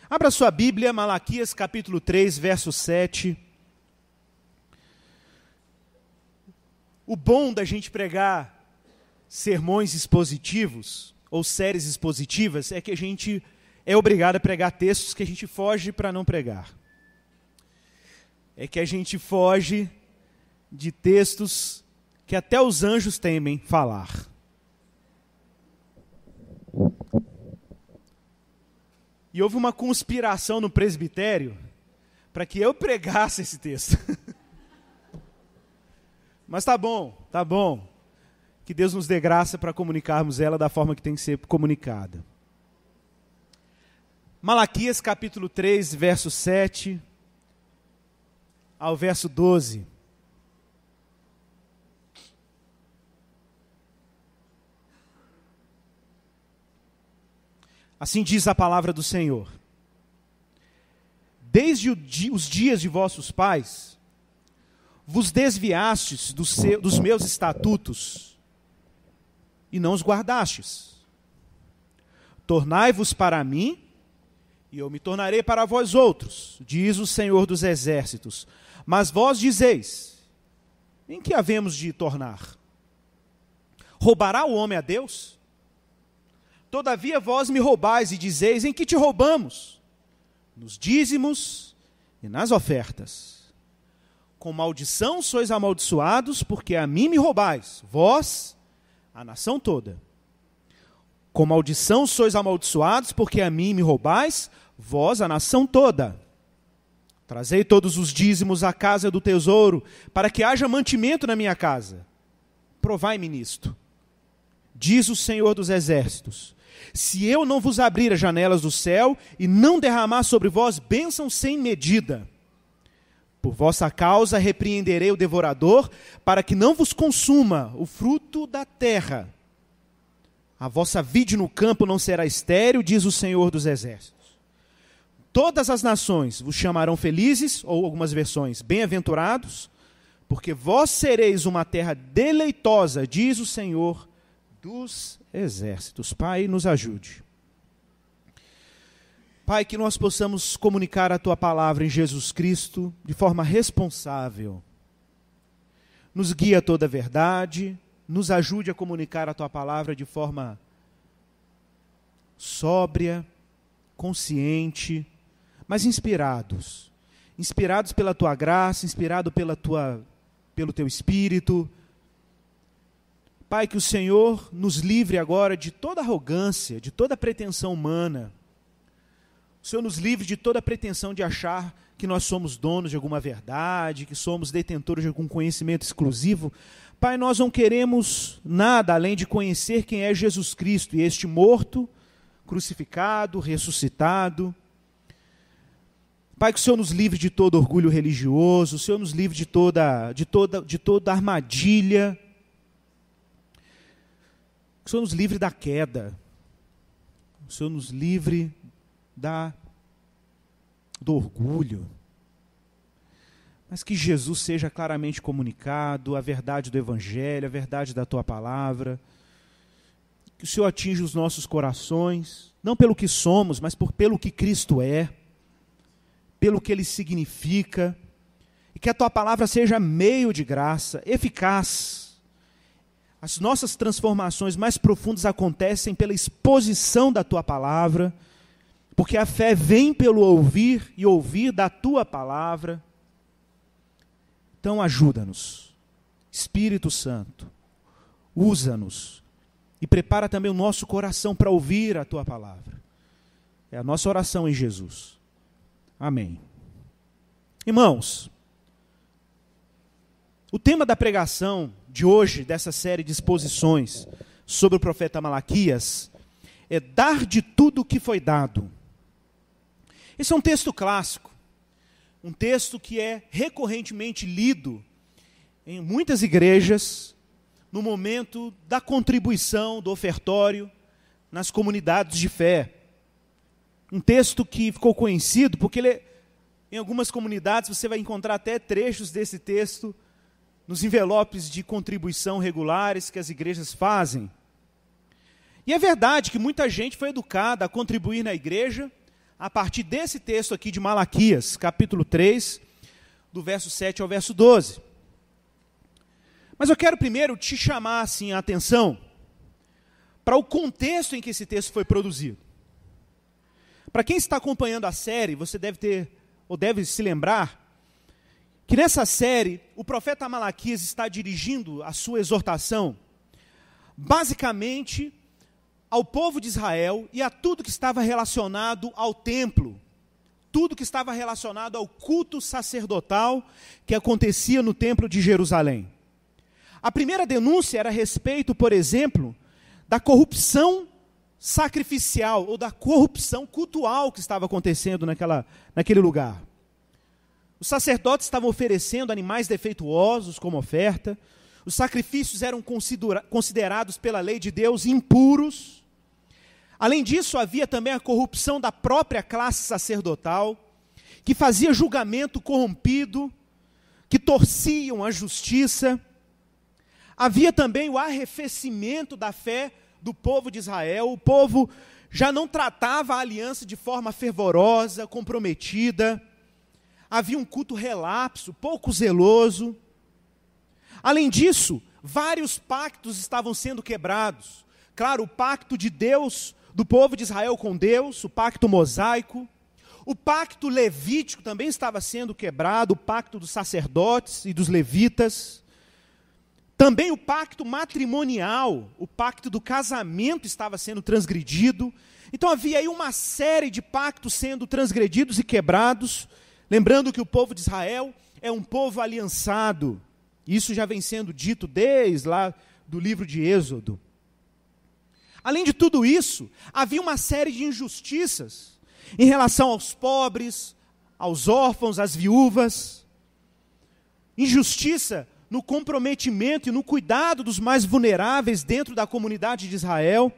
Abra sua Bíblia, Malaquias capítulo 3, verso 7. O bom da gente pregar sermões expositivos, ou séries expositivas, é que a gente é obrigado a pregar textos que a gente foge para não pregar. É que a gente foge de textos que até os anjos temem falar. E houve uma conspiração no presbitério para que eu pregasse esse texto. Mas tá bom. Que Deus nos dê graça para comunicarmos ela da forma que tem que ser comunicada. Malaquias capítulo 3, verso 7 ao verso 12. Assim diz a palavra do Senhor: desde os dias de vossos pais, vos desviastes dos meus estatutos e não os guardastes. Tornai-vos para mim, e eu me tornarei para vós outros, diz o Senhor dos Exércitos. Mas vós dizeis: em que havemos de tornar? Roubará o homem a Deus? Todavia vós me roubais e dizeis: em que te roubamos? Nos dízimos e nas ofertas. Com maldição sois amaldiçoados, porque a mim me roubais, vós, a nação toda. Com maldição sois amaldiçoados, porque a mim me roubais, vós, a nação toda. Trazei todos os dízimos à casa do tesouro, para que haja mantimento na minha casa. Provai-me nisto, diz o Senhor dos Exércitos: se eu não vos abrir as janelas do céu e não derramar sobre vós bênção sem medida, por vossa causa repreenderei o devorador, para que não vos consuma o fruto da terra. A vossa vide no campo não será estéril, diz o Senhor dos Exércitos. Todas as nações vos chamarão felizes, ou algumas versões, bem-aventurados, porque vós sereis uma terra deleitosa, diz o Senhor dos Exércitos. Pai, nos ajude. Pai, que nós possamos comunicar a Tua palavra em Jesus Cristo de forma responsável. Nos guia a toda a verdade, nos ajude a comunicar a Tua palavra de forma sóbria, consciente, mas inspirados. Inspirados pela Tua graça, inspirado pelo Teu Espírito. Pai, que o Senhor nos livre agora de toda arrogância, de toda pretensão humana. O Senhor nos livre de toda pretensão de achar que nós somos donos de alguma verdade, que somos detentores de algum conhecimento exclusivo. Pai, nós não queremos nada além de conhecer quem é Jesus Cristo, e este morto, crucificado, ressuscitado. Pai, que o Senhor nos livre de todo orgulho religioso, o Senhor nos livre de toda armadilha. Que o Senhor nos livre da queda, o Senhor nos livre do orgulho, mas que Jesus seja claramente comunicado, a verdade do Evangelho, a verdade da Tua palavra, que o Senhor atinja os nossos corações, não pelo que somos, mas pelo que Cristo é, pelo que Ele significa, e que a Tua palavra seja meio de graça, eficaz. As nossas transformações mais profundas acontecem pela exposição da Tua palavra, porque a fé vem pelo ouvir e ouvir da Tua palavra. Então ajuda-nos, Espírito Santo, usa-nos e prepara também o nosso coração para ouvir a Tua palavra. É a nossa oração em Jesus. Amém. Irmãos, o tema da pregação de hoje, dessa série de exposições sobre o profeta Malaquias, é dar de tudo o que foi dado. Esse é um texto clássico, um texto que é recorrentemente lido em muitas igrejas, no momento da contribuição, do ofertório, nas comunidades de fé. Um texto que ficou conhecido porque em algumas comunidades você vai encontrar até trechos desse texto nos envelopes de contribuição regulares que as igrejas fazem. E é verdade que muita gente foi educada a contribuir na igreja a partir desse texto aqui de Malaquias, capítulo 3, do verso 7 ao verso 12. Mas eu quero primeiro te chamar assim, a atenção para o contexto em que esse texto foi produzido. Para quem está acompanhando a série, você deve se lembrar que nessa série o profeta Malaquias está dirigindo a sua exortação basicamente ao povo de Israel e a tudo que estava relacionado ao templo, tudo que estava relacionado ao culto sacerdotal que acontecia no templo de Jerusalém. A primeira denúncia era a respeito, por exemplo, da corrupção sacrificial ou da corrupção cultual que estava acontecendo naquele lugar. Os sacerdotes estavam oferecendo animais defeituosos como oferta, os sacrifícios eram considerados pela lei de Deus impuros. Além disso, havia também a corrupção da própria classe sacerdotal, que fazia julgamento corrompido, que torciam a justiça. Havia também o arrefecimento da fé do povo de Israel. O povo já não tratava a aliança de forma fervorosa, comprometida. Havia um culto relapso, pouco zeloso. Além disso, vários pactos estavam sendo quebrados. Claro, o pacto de Deus, do povo de Israel com Deus, o pacto mosaico. O pacto levítico também estava sendo quebrado, o pacto dos sacerdotes e dos levitas. Também o pacto matrimonial, o pacto do casamento estava sendo transgredido. Então havia aí uma série de pactos sendo transgredidos e quebrados. Lembrando que o povo de Israel é um povo aliançado. Isso já vem sendo dito desde lá do livro de Êxodo. Além de tudo isso, havia uma série de injustiças em relação aos pobres, aos órfãos, às viúvas. Injustiça no comprometimento e no cuidado dos mais vulneráveis dentro da comunidade de Israel.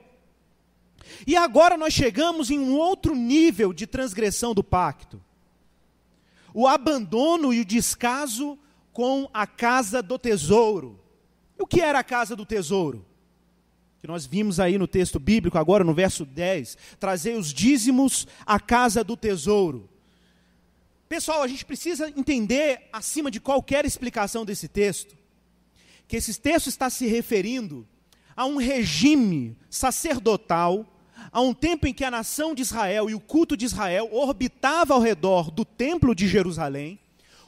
E agora nós chegamos em um outro nível de transgressão do pacto. O abandono e o descaso com a casa do tesouro. E o que era a casa do tesouro? Que nós vimos aí no texto bíblico, agora no verso 10, trazer os dízimos à casa do tesouro. Pessoal, a gente precisa entender, acima de qualquer explicação desse texto, que esse texto está se referindo a um regime sacerdotal, a um tempo em que a nação de Israel e o culto de Israel orbitava ao redor do templo de Jerusalém,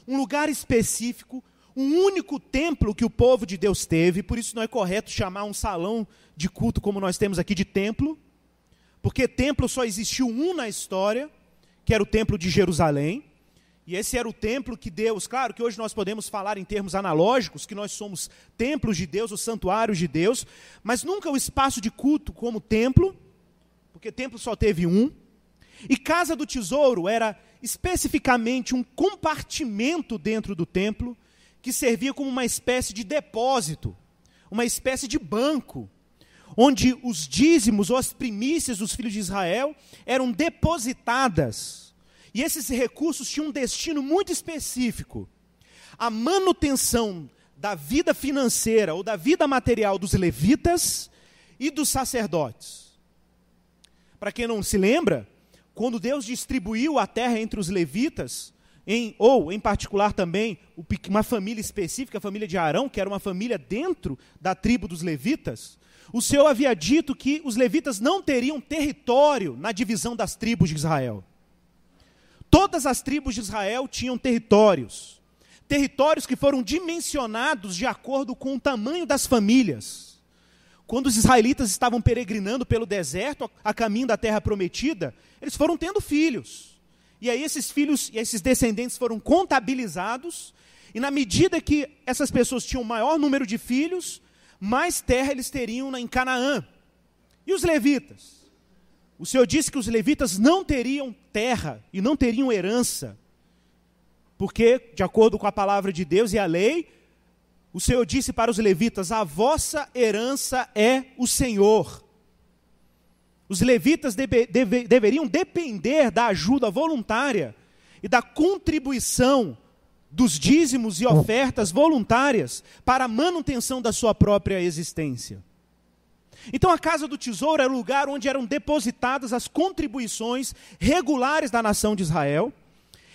um lugar específico, um único templo que o povo de Deus teve. Por isso não é correto chamar um salão de culto como nós temos aqui de templo, porque templo só existiu um na história, que era o templo de Jerusalém, e esse era o templo que Deus, claro que hoje nós podemos falar em termos analógicos, que nós somos templos de Deus, os santuários de Deus, mas nunca o espaço de culto como templo, porque templo só teve um. E casa do tesouro era especificamente um compartimento dentro do templo, que servia como uma espécie de depósito, uma espécie de banco, onde os dízimos ou as primícias dos filhos de Israel eram depositadas. E esses recursos tinham um destino muito específico: a manutenção da vida financeira ou da vida material dos levitas e dos sacerdotes. Para quem não se lembra, quando Deus distribuiu a terra entre os levitas, em particular também uma família específica, a família de Arão, que era uma família dentro da tribo dos levitas, o Senhor havia dito que os levitas não teriam território na divisão das tribos de Israel. Todas as tribos de Israel tinham territórios que foram dimensionados de acordo com o tamanho das famílias. Quando os israelitas estavam peregrinando pelo deserto, a caminho da terra prometida, eles foram tendo filhos. E aí esses filhos e esses descendentes foram contabilizados, e na medida que essas pessoas tinham maior número de filhos, mais terra eles teriam em Canaã. E os levitas? O Senhor disse que os levitas não teriam terra e não teriam herança, porque, de acordo com a palavra de Deus e a lei, o Senhor disse para os levitas: a vossa herança é o Senhor. Os levitas deveriam depender da ajuda voluntária e da contribuição dos dízimos e ofertas voluntárias para a manutenção da sua própria existência. Então a casa do tesouro era o lugar onde eram depositadas as contribuições regulares da nação de Israel.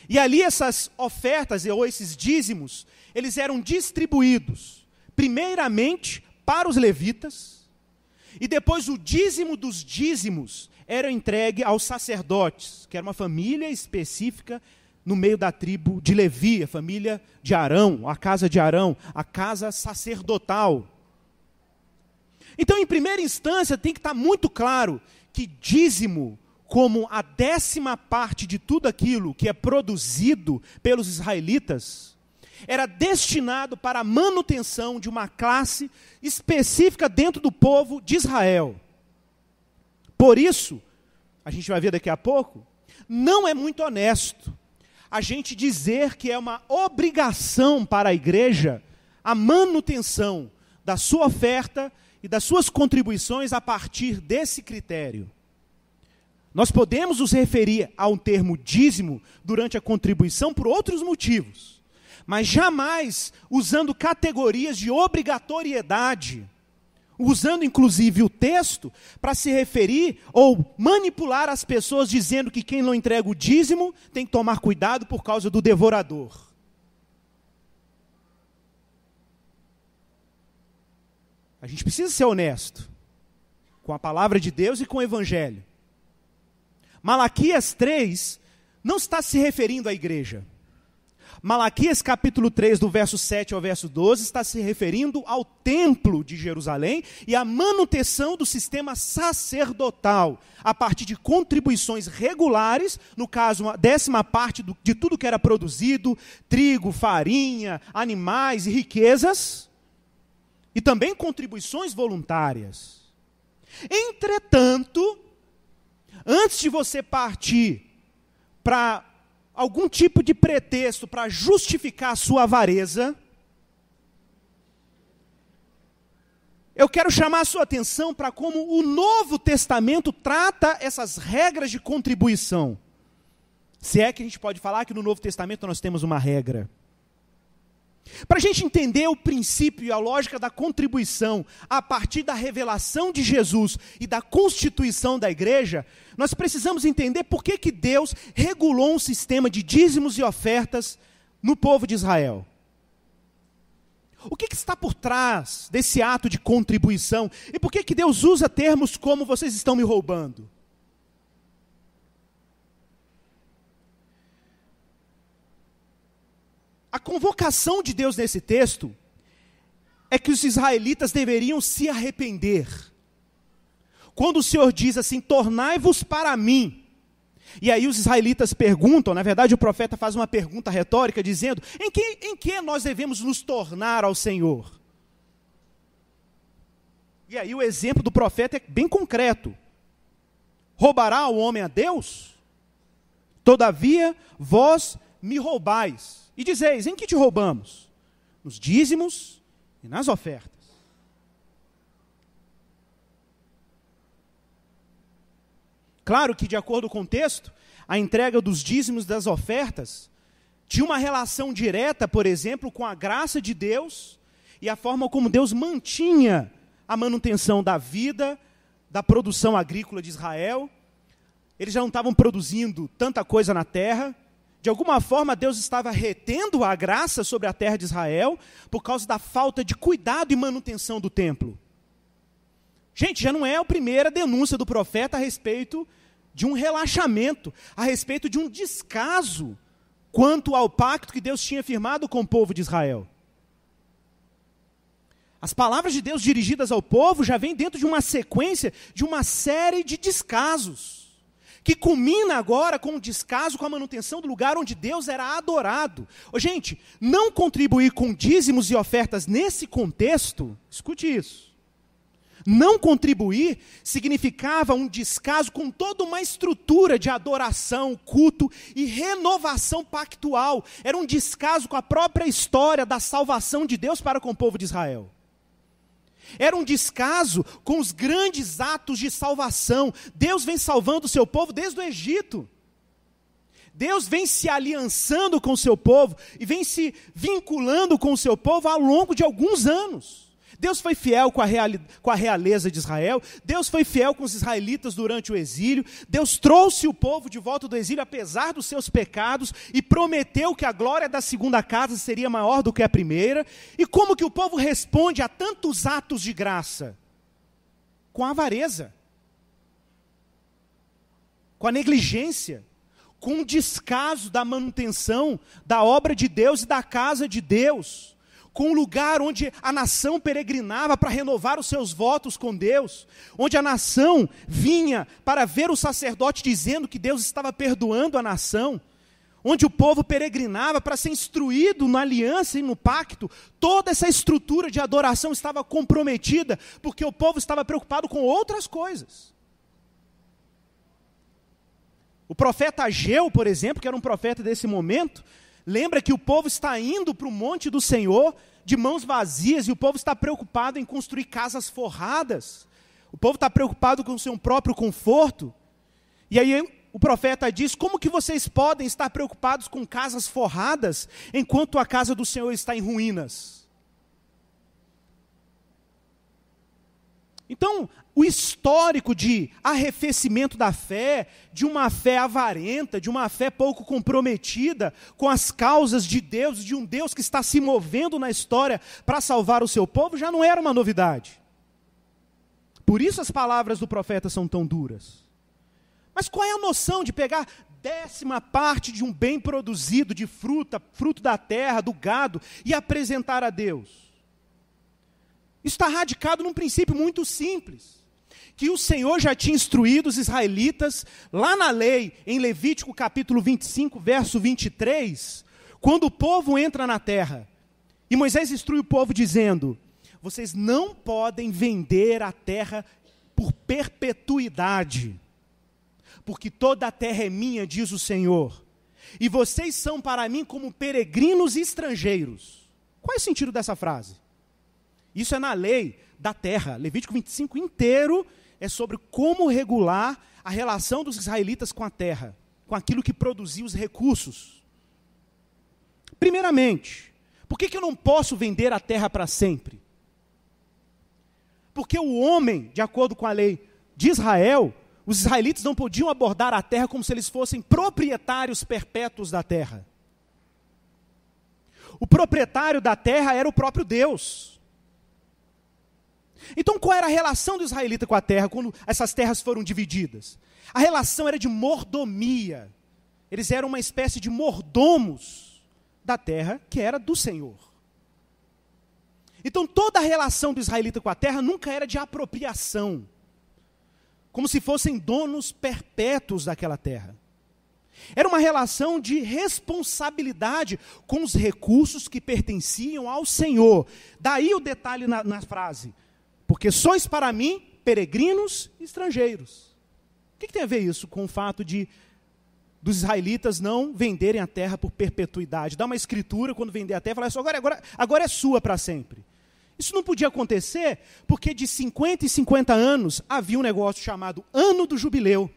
E ali essas ofertas, ou esses dízimos, eles eram distribuídos, primeiramente para os levitas, e depois o dízimo dos dízimos era entregue aos sacerdotes, que era uma família específica no meio da tribo de Levi, a família de Arão, a casa de Arão, a casa sacerdotal. Então, em primeira instância, tem que estar muito claro que dízimo, como a 10ª parte de tudo aquilo que é produzido pelos israelitas, era destinado para a manutenção de uma classe específica dentro do povo de Israel. Por isso, a gente vai ver daqui a pouco, não é muito honesto a gente dizer que é uma obrigação para a igreja a manutenção da sua oferta e das suas contribuições a partir desse critério. Nós podemos nos referir ao termo dízimo durante a contribuição por outros motivos, mas jamais usando categorias de obrigatoriedade, usando inclusive o texto para se referir ou manipular as pessoas dizendo que quem não entrega o dízimo tem que tomar cuidado por causa do devorador. A gente precisa ser honesto com a palavra de Deus e com o Evangelho. Malaquias 3 não está se referindo à igreja. Malaquias capítulo 3, do verso 7 ao verso 12, está se referindo ao templo de Jerusalém e à manutenção do sistema sacerdotal, a partir de contribuições regulares, no caso, uma 10ª parte de tudo que era produzido, trigo, farinha, animais e riquezas, e também contribuições voluntárias. Entretanto, antes de você partir para algum tipo de pretexto para justificar a sua avareza, eu quero chamar a sua atenção para como o Novo Testamento trata essas regras de contribuição. Se é que a gente pode falar que no Novo Testamento nós temos uma regra. Para a gente entender o princípio e a lógica da contribuição a partir da revelação de Jesus e da constituição da igreja, nós precisamos entender por que Deus regulou um sistema de dízimos e ofertas no povo de Israel. O que está por trás desse ato de contribuição? E por que Deus usa termos como vocês estão me roubando? A convocação de Deus nesse texto é que os israelitas deveriam se arrepender. Quando o Senhor diz assim, tornai-vos para mim. E aí os israelitas perguntam, na verdade o profeta faz uma pergunta retórica dizendo, em que nós devemos nos tornar ao Senhor? E aí o exemplo do profeta é bem concreto. Roubará o homem a Deus? Todavia vós me roubais. E dizeis, em que te roubamos? Nos dízimos e nas ofertas. Claro que, de acordo com o texto, a entrega dos dízimos e das ofertas tinha uma relação direta, por exemplo, com a graça de Deus e a forma como Deus mantinha a manutenção da vida, da produção agrícola de Israel. Eles já não estavam produzindo tanta coisa na terra. De alguma forma, Deus estava retendo a graça sobre a terra de Israel por causa da falta de cuidado e manutenção do templo. Gente, já não é a primeira denúncia do profeta a respeito de um relaxamento, a respeito de um descaso quanto ao pacto que Deus tinha firmado com o povo de Israel. As palavras de Deus dirigidas ao povo já vêm dentro de uma sequência de uma série de descasos, que culmina agora com o descaso com a manutenção do lugar onde Deus era adorado. Gente, não contribuir com dízimos e ofertas nesse contexto, escute isso, não contribuir significava um descaso com toda uma estrutura de adoração, culto e renovação pactual. Era um descaso com a própria história da salvação de Deus para com o povo de Israel. Era um descaso com os grandes atos de salvação. Deus vem salvando o seu povo desde o Egito. Deus vem se aliançando com o seu povo e vem se vinculando com o seu povo ao longo de alguns anos. Deus foi fiel com a realeza de Israel, Deus foi fiel com os israelitas durante o exílio, Deus trouxe o povo de volta do exílio apesar dos seus pecados e prometeu que a glória da segunda casa seria maior do que a primeira. E como que o povo responde a tantos atos de graça? Com a avareza, com a negligência, com o descaso da manutenção da obra de Deus e da casa de Deus, com o lugar onde a nação peregrinava para renovar os seus votos com Deus, onde a nação vinha para ver o sacerdote dizendo que Deus estava perdoando a nação, onde o povo peregrinava para ser instruído na aliança e no pacto. Toda essa estrutura de adoração estava comprometida, porque o povo estava preocupado com outras coisas. O profeta Ageu, por exemplo, que era um profeta desse momento, lembra que o povo está indo para o monte do Senhor de mãos vazias, e o povo está preocupado em construir casas forradas. O povo está preocupado com o seu próprio conforto. E aí o profeta diz: como que vocês podem estar preocupados com casas forradas, enquanto a casa do Senhor está em ruínas? Então, o histórico de arrefecimento da fé, de uma fé avarenta, de uma fé pouco comprometida com as causas de Deus, de um Deus que está se movendo na história para salvar o seu povo, já não era uma novidade. Por isso as palavras do profeta são tão duras. Mas qual é a noção de pegar 10% de um bem produzido, de fruto da terra, do gado, e apresentar a Deus? Isso está radicado num princípio muito simples, que o Senhor já tinha instruído os israelitas, lá na lei, em Levítico capítulo 25, verso 23, quando o povo entra na terra, e Moisés instrui o povo dizendo: vocês não podem vender a terra por perpetuidade, porque toda a terra é minha, diz o Senhor, e vocês são para mim como peregrinos e estrangeiros. Qual é o sentido dessa frase? Isso é na lei da terra. Levítico 25 inteiro é sobre como regular a relação dos israelitas com a terra, com aquilo que produzia os recursos. Primeiramente, por que eu não posso vender a terra para sempre? Porque o homem, de acordo com a lei de Israel, os israelitas não podiam abordar a terra como se eles fossem proprietários perpétuos da terra. O proprietário da terra era o próprio Deus. Então, qual era a relação do israelita com a terra quando essas terras foram divididas? A relação era de mordomia. Eles eram uma espécie de mordomos da terra que era do Senhor. Então, toda a relação do israelita com a terra nunca era de apropriação, como se fossem donos perpétuos daquela terra. Era uma relação de responsabilidade com os recursos que pertenciam ao Senhor. Daí o detalhe na frase: porque sois para mim peregrinos e estrangeiros. O que tem a ver isso com o fato dos israelitas não venderem a terra por perpetuidade? Dá uma escritura quando vender a terra, falar assim: agora é sua para sempre. Isso não podia acontecer, porque de 50 em 50 anos havia um negócio chamado Ano do Jubileu,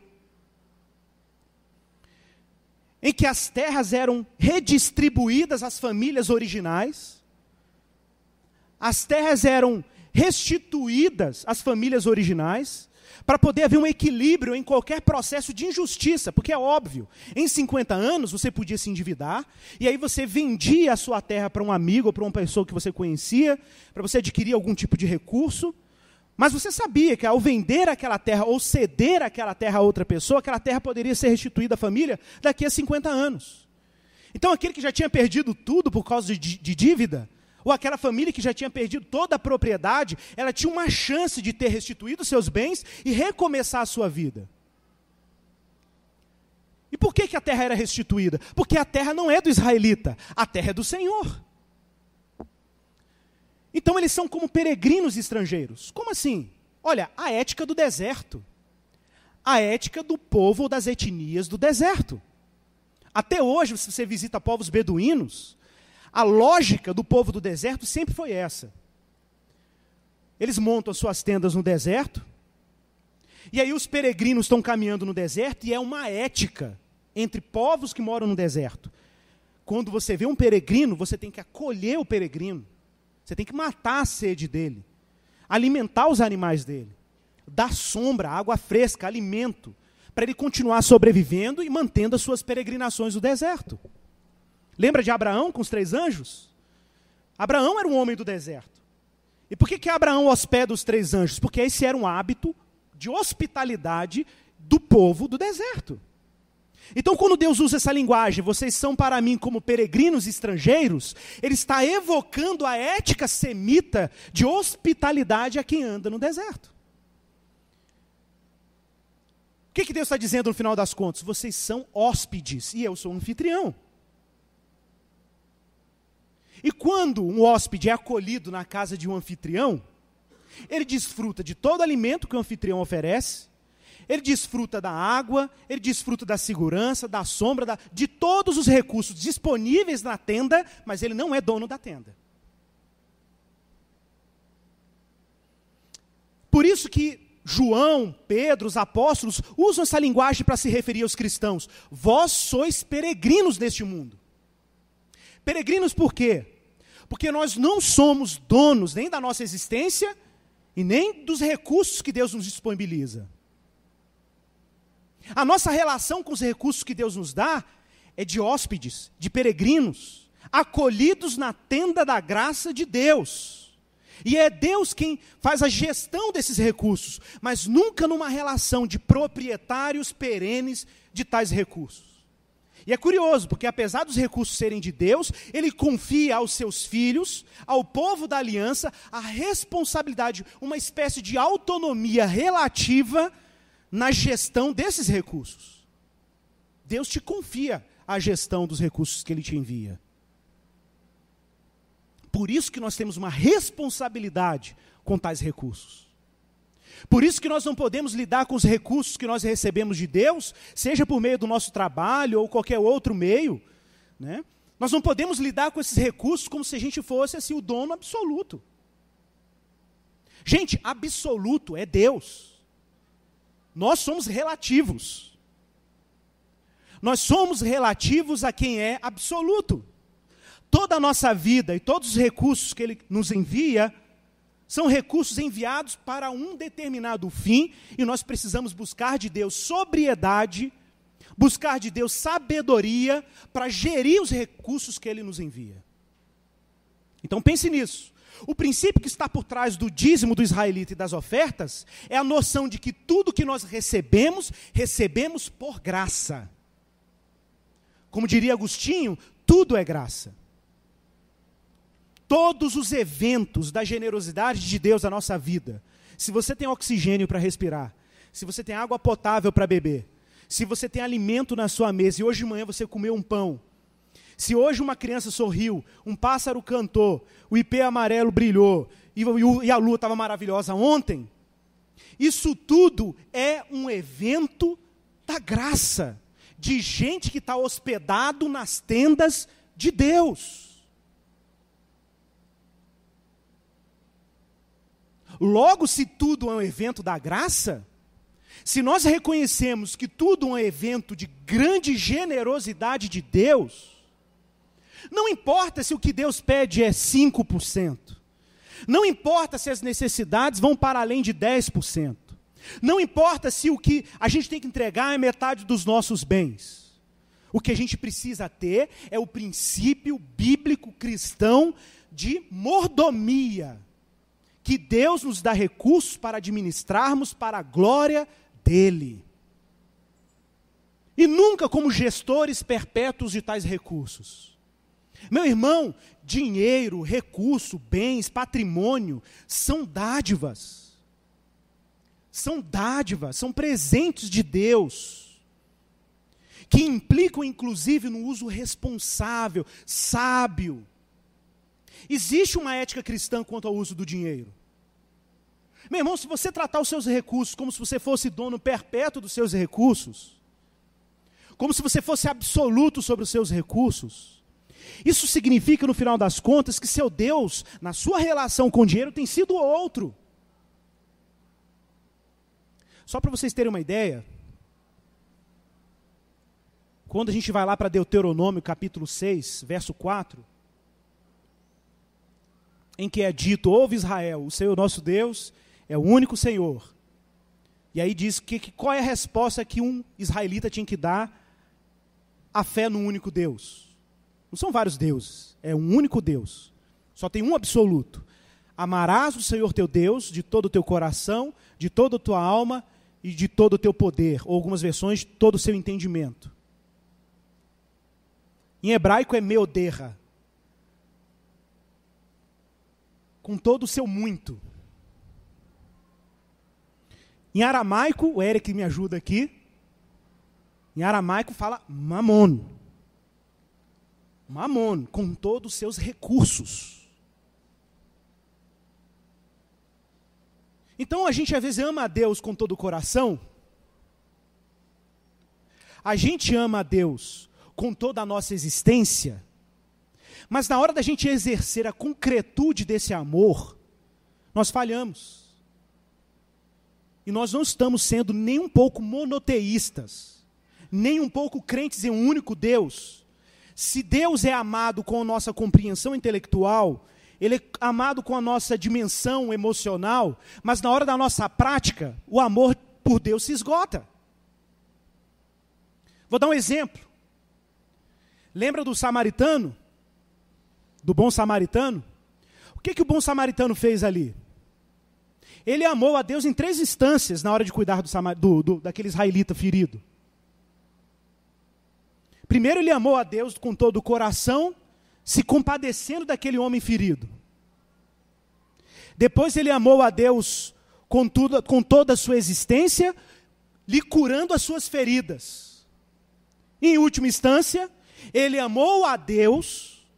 em que as terras eram redistribuídas às famílias originais, as terras eram restituídas às famílias originais, para poder haver um equilíbrio em qualquer processo de injustiça, porque é óbvio, em 50 anos você podia se endividar, e aí você vendia a sua terra para um amigo ou para uma pessoa que você conhecia, para você adquirir algum tipo de recurso, mas você sabia que ao vender aquela terra ou ceder aquela terra a outra pessoa, aquela terra poderia ser restituída à família daqui a 50 anos. Então aquele que já tinha perdido tudo por causa de dívida, ou aquela família que já tinha perdido toda a propriedade, ela tinha uma chance de ter restituído seus bens e recomeçar a sua vida. E por que a terra era restituída? Porque a terra não é do israelita, a terra é do Senhor. Então eles são como peregrinos estrangeiros. Como assim? Olha, a ética do deserto. A ética do povo ou das etnias do deserto. Até hoje, se você visita povos beduínos, a lógica do povo do deserto sempre foi essa. Eles montam as suas tendas no deserto, e aí os peregrinos estão caminhando no deserto, e é uma ética entre povos que moram no deserto. Quando você vê um peregrino, você tem que acolher o peregrino, você tem que matar a sede dele, alimentar os animais dele, dar sombra, água fresca, alimento, para ele continuar sobrevivendo e mantendo as suas peregrinações no deserto. Lembra de Abraão com os 3 anjos? Abraão era um homem do deserto. E por que Abraão hospeda os 3 anjos? Porque esse era um hábito de hospitalidade do povo do deserto. Então, quando Deus usa essa linguagem, vocês são para mim como peregrinos estrangeiros, Ele está evocando a ética semita de hospitalidade a quem anda no deserto. O que Deus está dizendo no final das contas? Vocês são hóspedes e eu sou anfitrião. E quando um hóspede é acolhido na casa de um anfitrião, ele desfruta de todo o alimento que o anfitrião oferece, ele desfruta da água, ele desfruta da segurança, da sombra, de todos os recursos disponíveis na tenda, mas ele não é dono da tenda. Por isso que João, Pedro, os apóstolos, usam essa linguagem para se referir aos cristãos. Vós sois peregrinos neste mundo. Peregrinos por quê? Porque nós não somos donos nem da nossa existência e nem dos recursos que Deus nos disponibiliza. A nossa relação com os recursos que Deus nos dá é de hóspedes, de peregrinos, acolhidos na tenda da graça de Deus. E é Deus quem faz a gestão desses recursos, mas nunca numa relação de proprietários perenes de tais recursos. E é curioso, porque apesar dos recursos serem de Deus, Ele confia aos seus filhos, ao povo da aliança, a responsabilidade, uma espécie de autonomia relativa na gestão desses recursos. Deus te confia a gestão dos recursos que Ele te envia. Por isso que nós temos uma responsabilidade com tais recursos. Por isso que nós não podemos lidar com os recursos que nós recebemos de Deus, seja por meio do nosso trabalho ou qualquer outro meio, né? Nós não podemos lidar com esses recursos como se a gente fosse assim, o dono absoluto. Gente, absoluto é Deus. Nós somos relativos. Nós somos relativos a quem é absoluto. Toda a nossa vida e todos os recursos que Ele nos envia são recursos enviados para um determinado fim, e nós precisamos buscar de Deus sobriedade, buscar de Deus sabedoria para gerir os recursos que Ele nos envia. Então pense nisso. O princípio que está por trás do dízimo do israelita e das ofertas é a noção de que tudo que nós recebemos, recebemos por graça. Como diria Agostinho, tudo é graça. Todos os eventos da generosidade de Deus na nossa vida, se você tem oxigênio para respirar, se você tem água potável para beber, se você tem alimento na sua mesa e hoje de manhã você comeu um pão, se hoje uma criança sorriu, um pássaro cantou, o ipê amarelo brilhou e a lua estava maravilhosa ontem, isso tudo é um evento da graça, de gente que está hospedado nas tendas de Deus. Logo, se tudo é um evento da graça, se nós reconhecemos que tudo é um evento de grande generosidade de Deus, não importa se o que Deus pede é 5%, não importa se as necessidades vão para além de 10%, não importa se o que a gente tem que entregar é metade dos nossos bens. O que a gente precisa ter é o princípio bíblico cristão de mordomia, que Deus nos dá recursos para administrarmos para a glória dEle. E nunca como gestores perpétuos de tais recursos. Meu irmão, dinheiro, recurso, bens, patrimônio, são dádivas. São dádivas, são presentes de Deus, que implicam inclusive no uso responsável, sábio. Existe uma ética cristã quanto ao uso do dinheiro. Meu irmão, se você tratar os seus recursos como se você fosse dono perpétuo dos seus recursos, como se você fosse absoluto sobre os seus recursos, isso significa, no final das contas, que seu Deus, na sua relação com o dinheiro, tem sido outro. Só para vocês terem uma ideia, quando a gente vai lá para Deuteronômio, capítulo 6, verso 4, em que é dito: ouve Israel, o Senhor nosso Deus é o único Senhor. E aí diz qual é a resposta que um israelita tinha que dar à fé no único Deus. Não são vários deuses, é um único Deus. Só tem um absoluto. Amarás o Senhor teu Deus de todo o teu coração, de toda a tua alma e de todo o teu poder. Ou algumas versões, de todo o seu entendimento. Em hebraico é meoderra. Com todo o seu muito. Em aramaico, o Eric me ajuda aqui. Em aramaico fala mamon. Mamon, com todos os seus recursos. Então a gente às vezes ama a Deus com todo o coração. A gente ama a Deus com toda a nossa existência. Mas na hora da gente exercer a concretude desse amor, nós falhamos. E nós não estamos sendo nem um pouco monoteístas, nem um pouco crentes em um único Deus. Se Deus é amado com a nossa compreensão intelectual, Ele é amado com a nossa dimensão emocional, mas na hora da nossa prática, o amor por Deus se esgota. Vou dar um exemplo. Lembra do samaritano? Do bom samaritano? O que o bom samaritano fez ali? Ele amou a Deus em 3 instâncias na hora de cuidar daquele israelita ferido. Primeiro, ele amou a Deus com todo o coração, se compadecendo daquele homem ferido. Depois, ele amou a Deus com toda a sua existência, lhe curando as suas feridas. E, em última instância, ele amou a Deus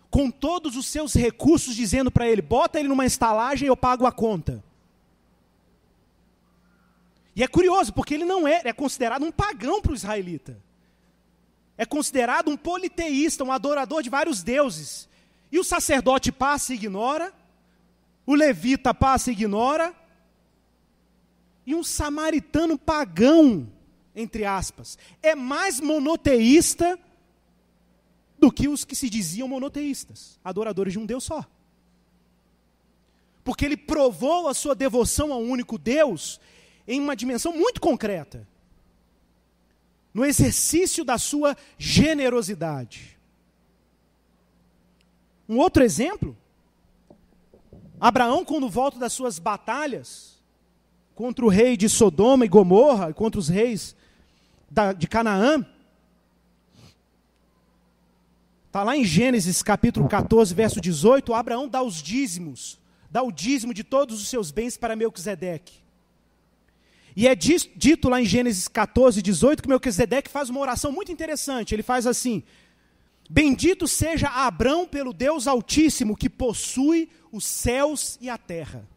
com todos os seus recursos, dizendo para ele: bota ele numa estalagem e eu pago a conta. E é curioso, porque ele não é considerado um pagão para o israelita. É considerado um politeísta, um adorador de vários deuses. E o sacerdote passa e ignora, o levita passa e ignora, e um samaritano pagão, entre aspas, é mais monoteísta do que os que se diziam monoteístas, adoradores de um Deus só. Porque ele provou a sua devoção ao único Deus em uma dimensão muito concreta. No exercício da sua generosidade. Um outro exemplo, Abraão, quando volta das suas batalhas contra o rei de Sodoma e Gomorra, contra os reis de Canaã, está lá em Gênesis capítulo 14, verso 18, Abraão dá os dízimos, dá o dízimo de todos os seus bens para Melquisedeque. E é dito lá em Gênesis 14, 18, que Melquisedeque faz uma oração muito interessante. Ele faz assim: bendito seja Abrão pelo Deus Altíssimo, que possui os céus e a terra.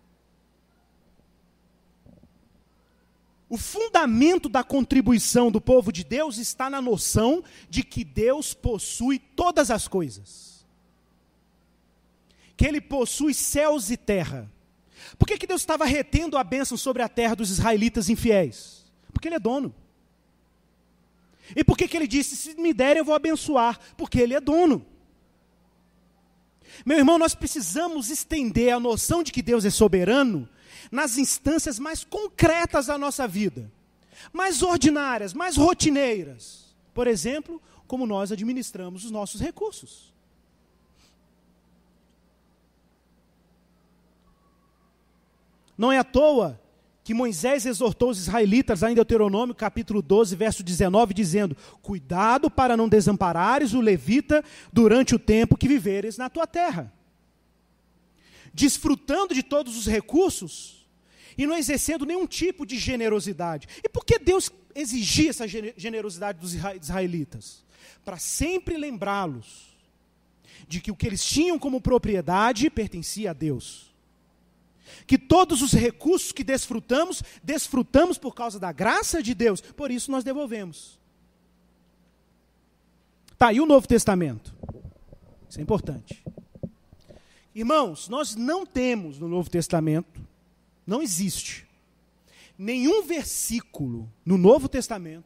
O fundamento da contribuição do povo de Deus está na noção de que Deus possui todas as coisas. Que Ele possui céus e terra. Por que Deus estava retendo a bênção sobre a terra dos israelitas infiéis? Porque Ele é dono. E por que Ele disse: se me derem eu vou abençoar? Porque Ele é dono. Meu irmão, nós precisamos estender a noção de que Deus é soberano nas instâncias mais concretas da nossa vida. Mais ordinárias, mais rotineiras. Por exemplo, como nós administramos os nossos recursos. Não é à toa que Moisés exortou os israelitas, em Deuteronômio capítulo 12, verso 19, dizendo: cuidado para não desamparares o levita durante o tempo que viveres na tua terra. Desfrutando de todos os recursos e não exercendo nenhum tipo de generosidade. E por que Deus exigia essa generosidade dos israelitas? Para sempre lembrá-los de que o que eles tinham como propriedade pertencia a Deus. Que todos os recursos que desfrutamos por causa da graça de Deus, por isso nós devolvemos. Tá, e o Novo Testamento? Isso é importante. Irmãos, nós não temos no Novo Testamento, não existe, nenhum versículo no Novo Testamento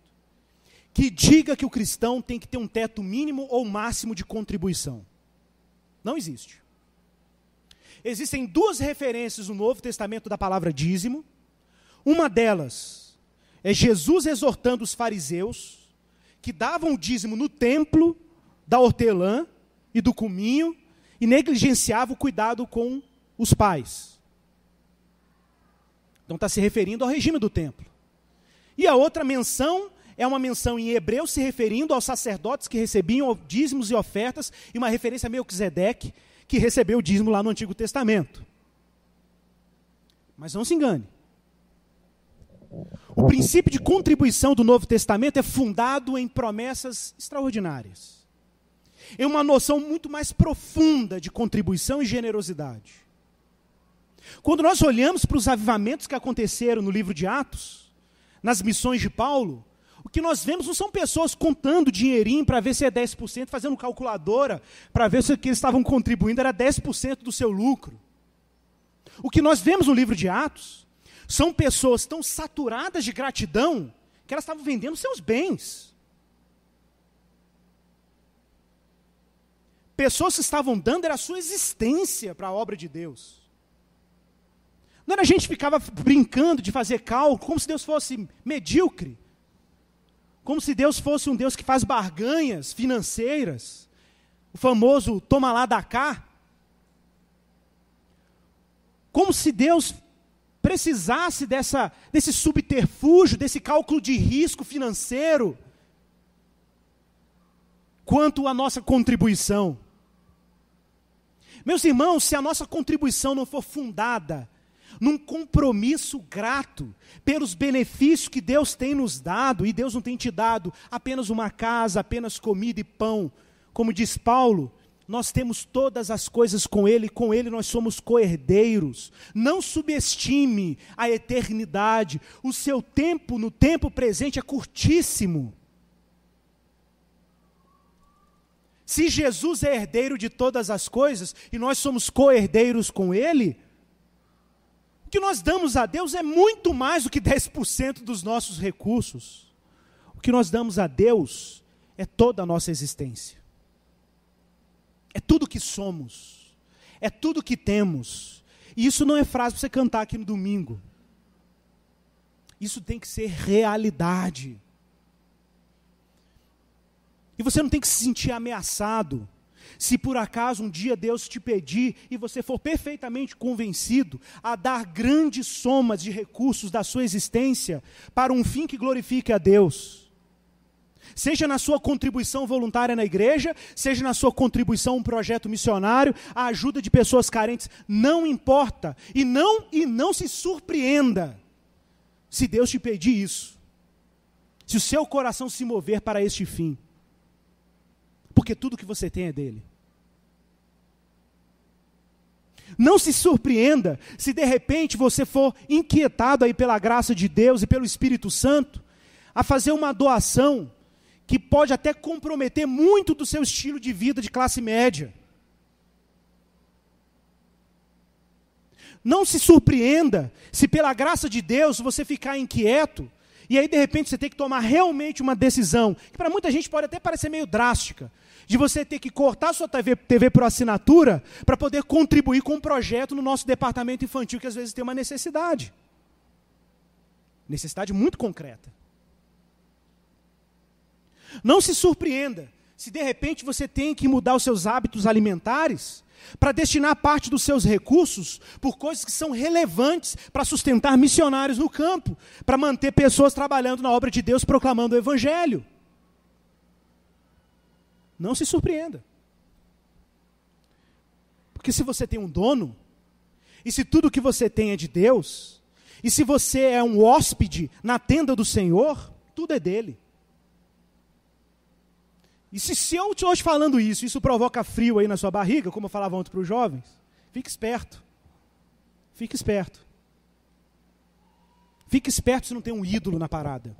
que diga que o cristão tem que ter um teto mínimo ou máximo de contribuição. Não existe. existem duas referências no Novo Testamento da palavra dízimo. Uma delas é Jesus exortando os fariseus, que davam o dízimo no templo da hortelã e do cominho, e negligenciavam o cuidado com os pais. Então está se referindo ao regime do templo. E a outra menção é uma menção em hebreu se referindo aos sacerdotes que recebiam dízimos e ofertas, e uma referência a Melquisedeque, que recebeu o dízimo lá no Antigo Testamento. Mas não se engane. O princípio de contribuição do Novo Testamento é fundado em promessas extraordinárias. É uma noção muito mais profunda de contribuição e generosidade. Quando nós olhamos para os avivamentos que aconteceram no livro de Atos, nas missões de Paulo, o que nós vemos não são pessoas contando dinheirinho para ver se é 10%, fazendo calculadora para ver se o que eles estavam contribuindo era 10% do seu lucro. O que nós vemos no livro de Atos são pessoas tão saturadas de gratidão que elas estavam vendendo seus bens. Pessoas que estavam dando era a sua existência para a obra de Deus. Não era a gente que ficava brincando de fazer cálculo, como se Deus fosse medíocre. Como se Deus fosse um Deus que faz barganhas financeiras. O famoso toma lá, dá cá. Como se Deus precisasse desse subterfúgio, desse cálculo de risco financeiro, quanto à nossa contribuição. Meus irmãos, se a nossa contribuição não for fundada num compromisso grato pelos benefícios que Deus tem nos dado, e Deus não tem te dado apenas uma casa, apenas comida e pão, como diz Paulo, nós temos todas as coisas com Ele nós somos co-herdeiros. Não subestime a eternidade, o seu tempo no tempo presente é curtíssimo. Se Jesus é herdeiro de todas as coisas, e nós somos co-herdeiros com Ele, o que nós damos a Deus é muito mais do que 10% dos nossos recursos. O que nós damos a Deus é toda a nossa existência. É tudo que somos. É tudo que temos. E isso não é frase para você cantar aqui no domingo. Isso tem que ser realidade. E você não tem que se sentir ameaçado. Se por acaso um dia Deus te pedir e você for perfeitamente convencido a dar grandes somas de recursos da sua existência para um fim que glorifique a Deus, seja na sua contribuição voluntária na igreja, seja na sua contribuição a um projeto missionário, a ajuda de pessoas carentes, não importa, e não se surpreenda se Deus te pedir isso, se o seu coração se mover para este fim. Porque tudo que você tem é dele. Não se surpreenda se de repente você for inquietado aí pela graça de Deus e pelo Espírito Santo a fazer uma doação que pode até comprometer muito do seu estilo de vida de classe média. Não se surpreenda se pela graça de Deus você ficar inquieto e aí de repente você tem que tomar realmente uma decisão, que para muita gente pode até parecer meio drástica, de você ter que cortar sua TV por assinatura para poder contribuir com um projeto no nosso departamento infantil, que às vezes tem uma necessidade. Necessidade muito concreta. Não se surpreenda se de repente você tem que mudar os seus hábitos alimentares para destinar parte dos seus recursos por coisas que são relevantes para sustentar missionários no campo, para manter pessoas trabalhando na obra de Deus, proclamando o Evangelho. Não se surpreenda. Porque se você tem um dono, e se tudo que você tem é de Deus, e se você é um hóspede na tenda do Senhor, tudo é dele. E se eu estou te falando isso provoca frio aí na sua barriga, como eu falava ontem para os jovens, fique esperto. Fique esperto. Fique esperto se não tem um ídolo na parada.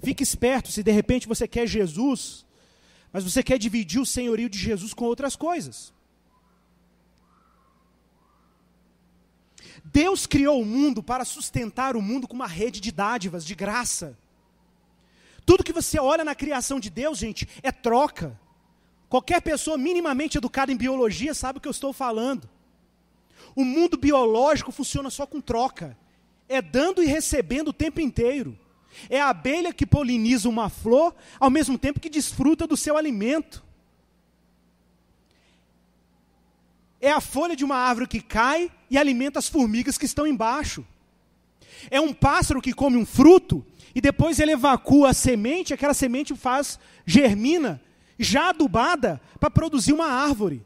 Fique esperto se de repente você quer Jesus, mas você quer dividir o senhorio de Jesus com outras coisas. Deus criou o mundo para sustentar o mundo com uma rede de dádivas, de graça. Tudo que você olha na criação de Deus, gente, é troca. Qualquer pessoa minimamente educada em biologia sabe o que eu estou falando. O mundo biológico funciona só com troca. É dando e recebendo o tempo inteiro. É a abelha que poliniza uma flor, ao mesmo tempo que desfruta do seu alimento. É a folha de uma árvore que cai e alimenta as formigas que estão embaixo. É um pássaro que come um fruto e depois ele evacua a semente, aquela semente germina, já adubada, para produzir uma árvore.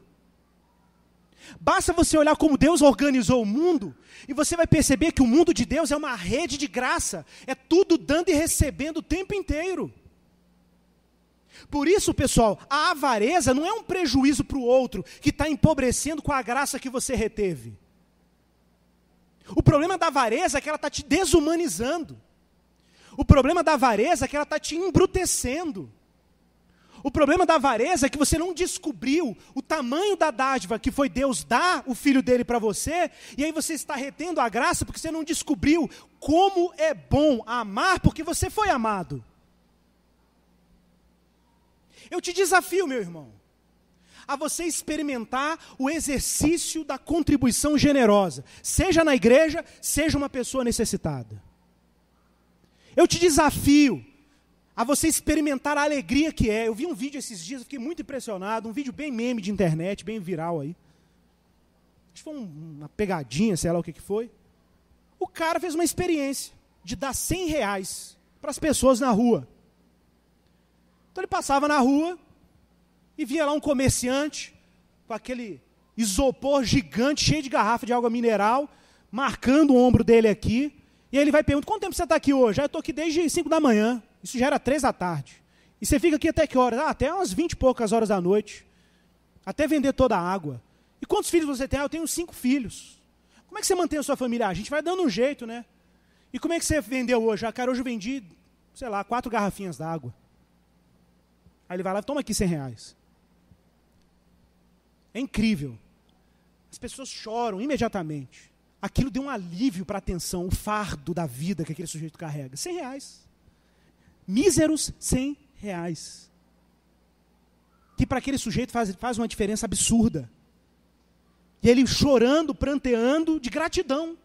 Basta você olhar como Deus organizou o mundo, e você vai perceber que o mundo de Deus é uma rede de graça, é tudo dando e recebendo o tempo inteiro. Por isso, pessoal, a avareza não é um prejuízo para o outro, que está empobrecendo com a graça que você reteve. O problema da avareza é que ela está te desumanizando. O problema da avareza é que ela está te embrutecendo. O problema da avareza é que você não descobriu o tamanho da dádiva que foi Deus dar o Filho dele para você, e aí você está retendo a graça porque você não descobriu como é bom amar porque você foi amado. Eu te desafio, meu irmão, a você experimentar o exercício da contribuição generosa, seja na igreja, seja uma pessoa necessitada. Eu te desafio a você experimentar a alegria que é. Eu vi um vídeo esses dias, eu fiquei muito impressionado, um vídeo bem meme de internet, bem viral aí. Acho que foi uma pegadinha, sei lá o que foi. O cara fez uma experiência de dar R$100 para as pessoas na rua. Então ele passava na rua e via lá um comerciante com aquele isopor gigante, cheio de garrafa de água mineral, marcando o ombro dele aqui. E aí ele vai perguntar: quanto tempo você está aqui hoje? Eu estou aqui desde 5 da manhã. Isso já era 3 da tarde. E você fica aqui até que horas? Até umas 20 e poucas horas da noite. Até vender toda a água. E quantos filhos você tem? Eu tenho 5 filhos. Como é que você mantém a sua família? A gente vai dando um jeito, né? E como é que você vendeu hoje? Cara, hoje eu vendi, 4 garrafinhas d'água. Aí ele vai lá e toma aqui R$100. É incrível. As pessoas choram imediatamente. Aquilo deu um alívio para a tensão, o fardo da vida que aquele sujeito carrega. R$100. Míseros R$100. Que para aquele sujeito faz uma diferença absurda. E ele chorando, pranteando de gratidão.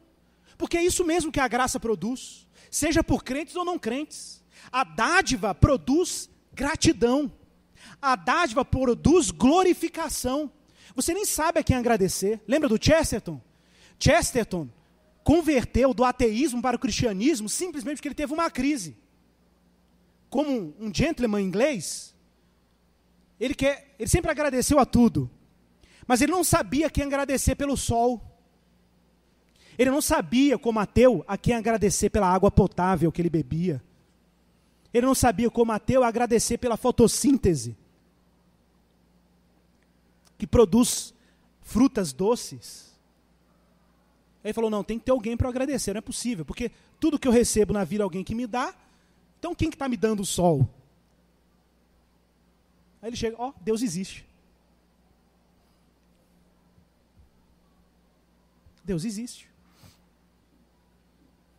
Porque é isso mesmo que a graça produz. Seja por crentes ou não crentes. A dádiva produz gratidão. A dádiva produz glorificação. Você nem sabe a quem agradecer. Lembra do Chesterton? Chesterton converteu do ateísmo para o cristianismo simplesmente porque ele teve uma crise. Como um gentleman inglês, ele sempre agradeceu a tudo. Mas ele não sabia a quem agradecer pelo sol. Ele não sabia, como ateu, a quem agradecer pela água potável que ele bebia. Ele não sabia, como ateu, agradecer pela fotossíntese, que produz frutas doces. Ele falou: não, tem que ter alguém para agradecer, não é possível, porque tudo que eu recebo na vida alguém que me dá, então quem que está me dando o sol? Aí ele chega: Deus existe. Deus existe.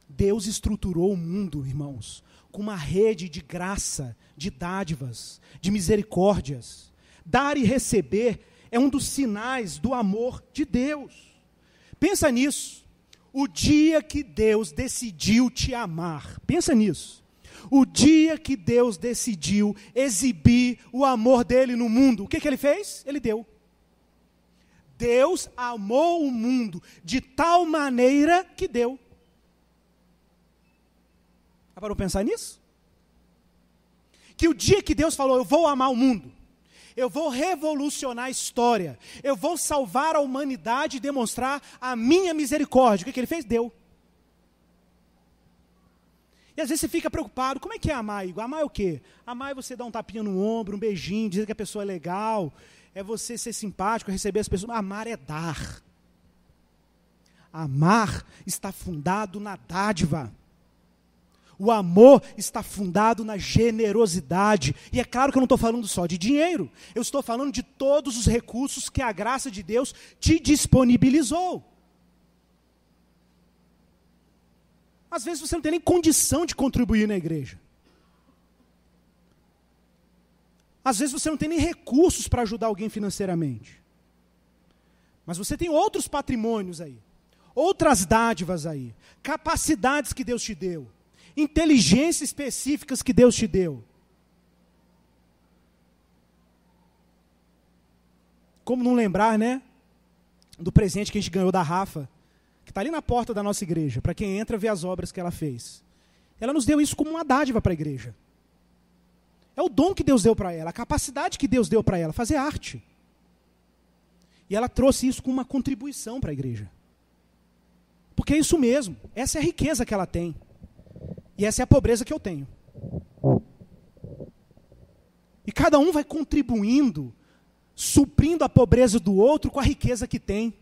Deus estruturou o mundo, irmãos, com uma rede de graça, de dádivas, de misericórdias. Dar e receber é um dos sinais do amor de Deus. Pensa nisso. O dia que Deus decidiu te amar, pensa nisso. O dia que Deus decidiu exibir o amor dele no mundo, o que ele fez? Ele deu. Deus amou o mundo de tal maneira que deu. Já parou para pensar nisso? Que o dia que Deus falou: eu vou amar o mundo, eu vou revolucionar a história, eu vou salvar a humanidade e demonstrar a minha misericórdia, o que ele fez? Deu. E às vezes você fica preocupado: como é que é amar, Igor? Amar é o quê? Amar é você dar um tapinha no ombro, um beijinho, dizer que a pessoa é legal, é você ser simpático, receber as pessoas. Amar é dar. Amar está fundado na dádiva. O amor está fundado na generosidade. E é claro que eu não estou falando só de dinheiro. Eu estou falando de todos os recursos que a graça de Deus te disponibilizou. Às vezes você não tem nem condição de contribuir na igreja. Às vezes você não tem nem recursos para ajudar alguém financeiramente. Mas você tem outros patrimônios aí, outras dádivas aí, capacidades que Deus te deu, inteligências específicas que Deus te deu. Como não lembrar, né, do presente que a gente ganhou da Rafa, que está ali na porta da nossa igreja, para quem entra ver as obras que ela fez. Ela nos deu isso como uma dádiva para a igreja. É o dom que Deus deu para ela, a capacidade que Deus deu para ela, fazer arte. E ela trouxe isso como uma contribuição para a igreja. Porque é isso mesmo, essa é a riqueza que ela tem. E essa é a pobreza que eu tenho. E cada um vai contribuindo, suprindo a pobreza do outro com a riqueza que tem.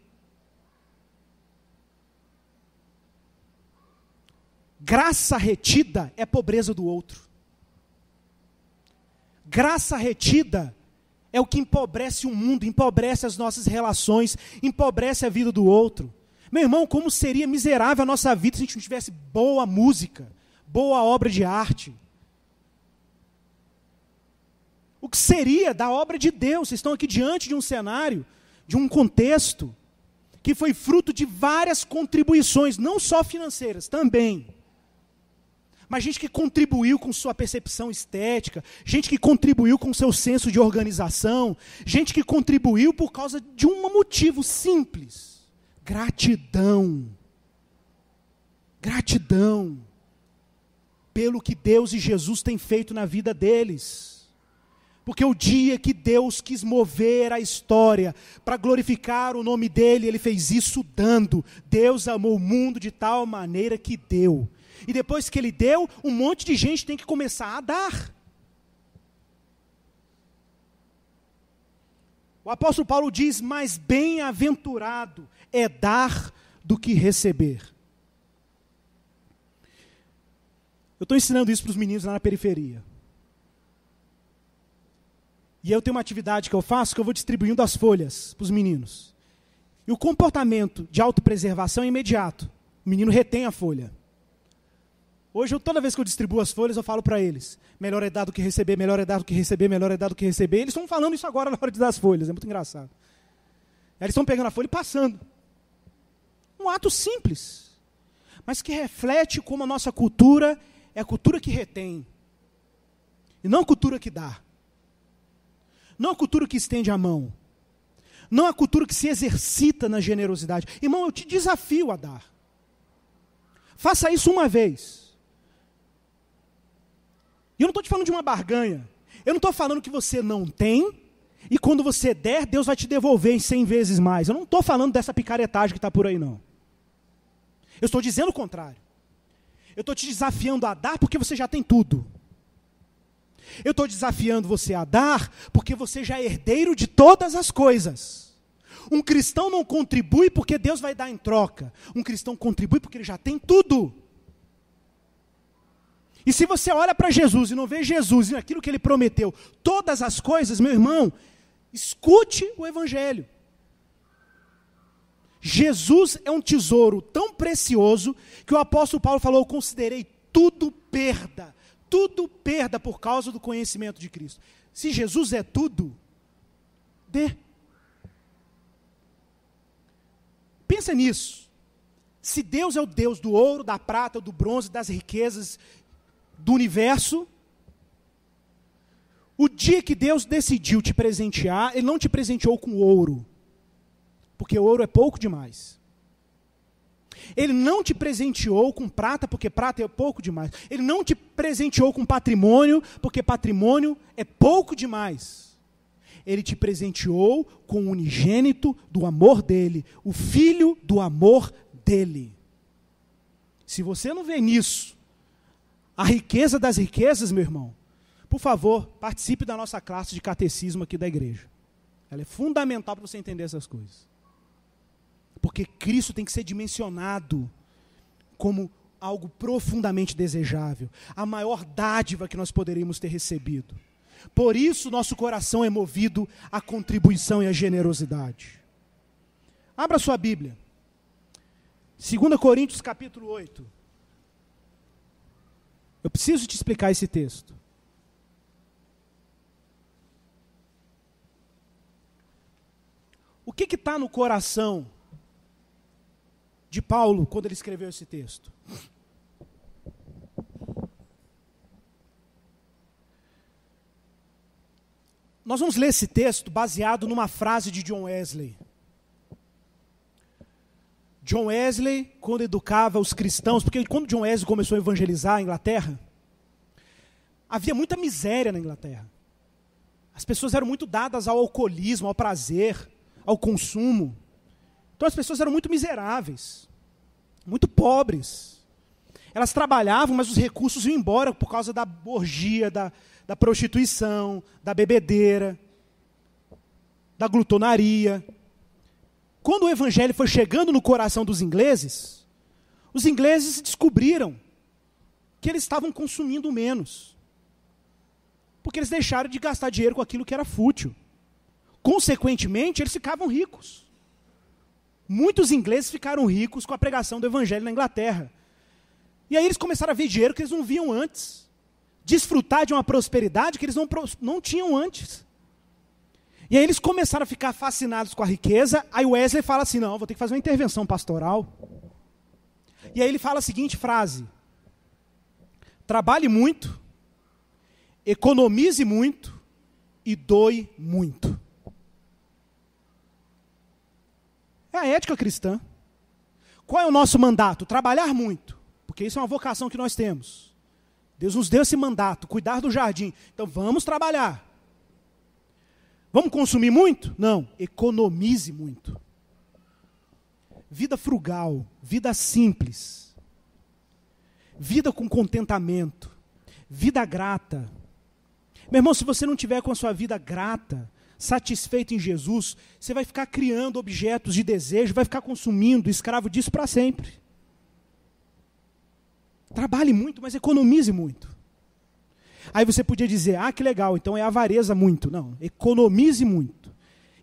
Graça retida é pobreza do outro. Graça retida é o que empobrece o mundo, empobrece as nossas relações, empobrece a vida do outro. Meu irmão, como seria miserável a nossa vida se a gente não tivesse boa música, boa obra de arte? O que seria da obra de Deus? Vocês estão aqui diante de um cenário, de um contexto, que foi fruto de várias contribuições, não só financeiras, também. Mas gente que contribuiu com sua percepção estética, gente que contribuiu com seu senso de organização, gente que contribuiu por causa de um motivo simples: gratidão. Gratidão pelo que Deus e Jesus têm feito na vida deles. Porque o dia que Deus quis mover a história para glorificar o nome dele, ele fez isso dando. Deus amou o mundo de tal maneira que deu. E depois que ele deu, um monte de gente tem que começar a dar. O apóstolo Paulo diz: mais bem-aventurado é dar do que receber. Eu estou ensinando isso para os meninos lá na periferia. E eu tenho uma atividade que eu faço, que eu vou distribuindo as folhas para os meninos. E o comportamento de autopreservação é imediato. O menino retém a folha. Hoje, toda vez que eu distribuo as folhas, eu falo para eles: melhor é dar do que receber, melhor é dar do que receber, melhor é dar do que receber. Eles estão falando isso agora na hora de dar as folhas, é muito engraçado. Aí eles estão pegando a folha e passando. Um ato simples, mas que reflete como a nossa cultura é a cultura que retém. E não a cultura que dá. Não a cultura que estende a mão. Não a cultura que se exercita na generosidade. Irmão, eu te desafio a dar. Faça isso uma vez. E eu não estou te falando de uma barganha. Eu não estou falando que você não tem, e quando você der, Deus vai te devolver em 100 vezes mais. Eu não estou falando dessa picaretagem que está por aí, não. Eu estou dizendo o contrário. Eu estou te desafiando a dar porque você já tem tudo. Eu estou desafiando você a dar porque você já é herdeiro de todas as coisas. Um cristão não contribui porque Deus vai dar em troca. Um cristão contribui porque ele já tem tudo. E se você olha para Jesus e não vê Jesus e aquilo que ele prometeu, todas as coisas, meu irmão, escute o Evangelho. Jesus é um tesouro tão precioso que o apóstolo Paulo falou: eu considerei tudo perda por causa do conhecimento de Cristo. Se Jesus é tudo, dê. Pensa nisso. Se Deus é o Deus do ouro, da prata, do bronze, das riquezas, do universo, o dia que Deus decidiu te presentear, Ele não te presenteou com ouro, porque ouro é pouco demais. Ele não te presenteou com prata, porque prata é pouco demais. Ele não te presenteou com patrimônio, porque patrimônio é pouco demais. Ele te presenteou com o unigênito do amor dele, o filho do amor dele. Se você não vê nisso a riqueza das riquezas, meu irmão, por favor, participe da nossa classe de catecismo aqui da igreja. Ela é fundamental para você entender essas coisas. Porque Cristo tem que ser dimensionado como algo profundamente desejável, a maior dádiva que nós poderíamos ter recebido. Por isso, nosso coração é movido à contribuição e à generosidade. Abra sua Bíblia. 2 Coríntios capítulo 8. Eu preciso te explicar esse texto. O que está no coração de Paulo quando ele escreveu esse texto? Nós vamos ler esse texto baseado numa frase de John Wesley. John Wesley, quando educava os cristãos, porque quando John Wesley começou a evangelizar a Inglaterra, havia muita miséria na Inglaterra. As pessoas eram muito dadas ao alcoolismo, ao prazer, ao consumo. Então as pessoas eram muito miseráveis, muito pobres. Elas trabalhavam, mas os recursos iam embora por causa da orgia, da prostituição, da bebedeira, da glutonaria. Quando o evangelho foi chegando no coração dos ingleses, os ingleses descobriram que eles estavam consumindo menos. Porque eles deixaram de gastar dinheiro com aquilo que era fútil. Consequentemente, eles ficavam ricos. Muitos ingleses ficaram ricos com a pregação do evangelho na Inglaterra. E aí eles começaram a ver dinheiro que eles não viam antes. Desfrutar de uma prosperidade que eles não tinham antes. E aí eles começaram a ficar fascinados com a riqueza. Aí Wesley fala assim, não, vou ter que fazer uma intervenção pastoral. E aí ele fala a seguinte frase: trabalhe muito, economize muito e doe muito. É a ética cristã. Qual é o nosso mandato? Trabalhar muito, porque isso é uma vocação que nós temos. Deus nos deu esse mandato, cuidar do jardim. Então vamos trabalhar. Vamos consumir muito? Não, economize muito. Vida frugal, vida simples, vida com contentamento, vida grata. Meu irmão, se você não tiver com a sua vida grata, satisfeito em Jesus, você vai ficar criando objetos de desejo, vai ficar consumindo, escravo disso para sempre. Trabalhe muito, mas economize muito. Aí você podia dizer, que legal, então é avareza muito. Não, economize muito.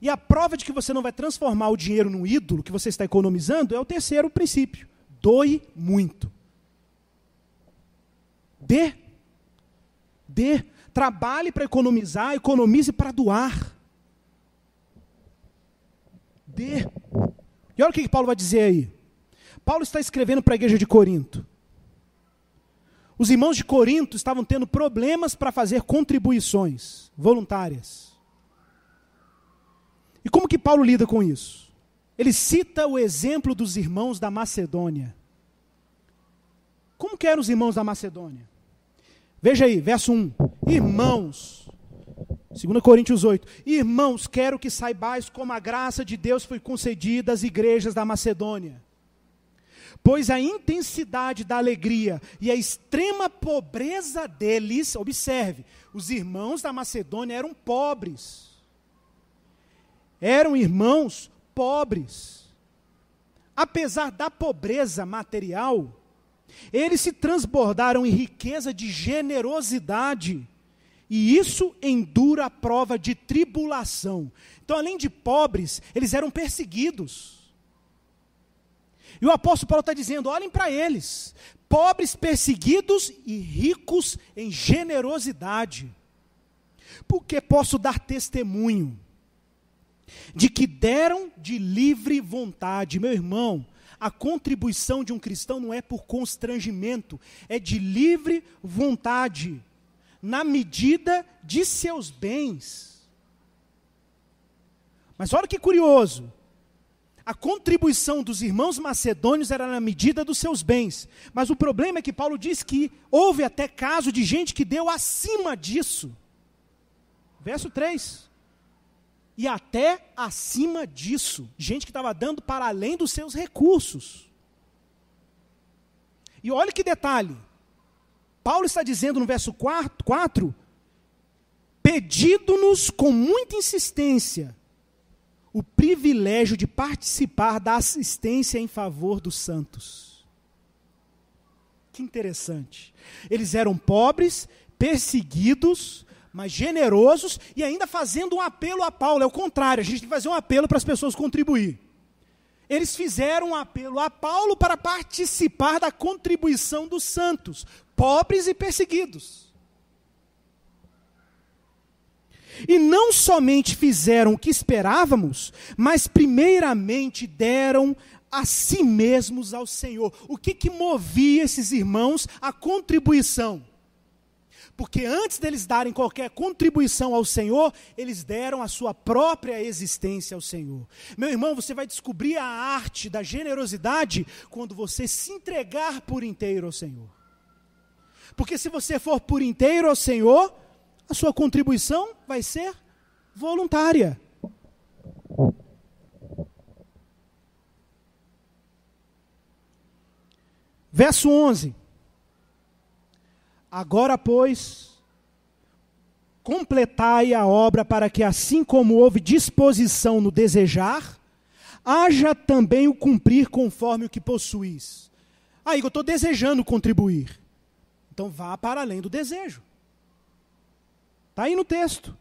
E a prova de que você não vai transformar o dinheiro num ídolo que você está economizando é o terceiro princípio. Doe muito. Dê. Trabalhe para economizar, economize para doar. Dê. E olha o que Paulo vai dizer aí. Paulo está escrevendo para a igreja de Corinto. Os irmãos de Corinto estavam tendo problemas para fazer contribuições voluntárias. E como que Paulo lida com isso? Ele cita o exemplo dos irmãos da Macedônia. Como que eram os irmãos da Macedônia? Veja aí, verso 1. Irmãos, 2 Coríntios 8. Irmãos, quero que saibais como a graça de Deus foi concedida às igrejas da Macedônia. Pois a intensidade da alegria e a extrema pobreza deles, observe, os irmãos da Macedônia eram pobres. Eram irmãos pobres. Apesar da pobreza material, eles se transbordaram em riqueza de generosidade. E isso em dura prova de tribulação. Então, além de pobres, eles eram perseguidos. E o apóstolo Paulo está dizendo, olhem para eles, pobres, perseguidos e ricos em generosidade. Porque posso dar testemunho de que deram de livre vontade. Meu irmão, a contribuição de um cristão não é por constrangimento, é de livre vontade, na medida de seus bens. Mas olha que curioso. A contribuição dos irmãos macedônios era na medida dos seus bens. Mas o problema é que Paulo diz que houve até caso de gente que deu acima disso. Verso 3. E até acima disso. Gente que estava dando para além dos seus recursos. E olha que detalhe. Paulo está dizendo no verso 4, pedindo-nos com muita insistência o privilégio de participar da assistência em favor dos santos. Que interessante. Eles eram pobres, perseguidos, mas generosos e ainda fazendo um apelo a Paulo. É o contrário, a gente tem que fazer um apelo para as pessoas contribuir. Eles fizeram um apelo a Paulo para participar da contribuição dos santos, pobres e perseguidos. E não somente fizeram o que esperávamos, mas primeiramente deram a si mesmos ao Senhor. O que movia esses irmãos à contribuição? Porque antes deles darem qualquer contribuição ao Senhor, eles deram a sua própria existência ao Senhor. Meu irmão, você vai descobrir a arte da generosidade quando você se entregar por inteiro ao Senhor. Porque se você for por inteiro ao Senhor, a sua contribuição vai ser voluntária. Verso 11. Agora, pois, completai a obra para que, assim como houve disposição no desejar, haja também o cumprir conforme o que possuís. Aí, eu estou desejando contribuir. Então, vá para além do desejo. Está aí no texto.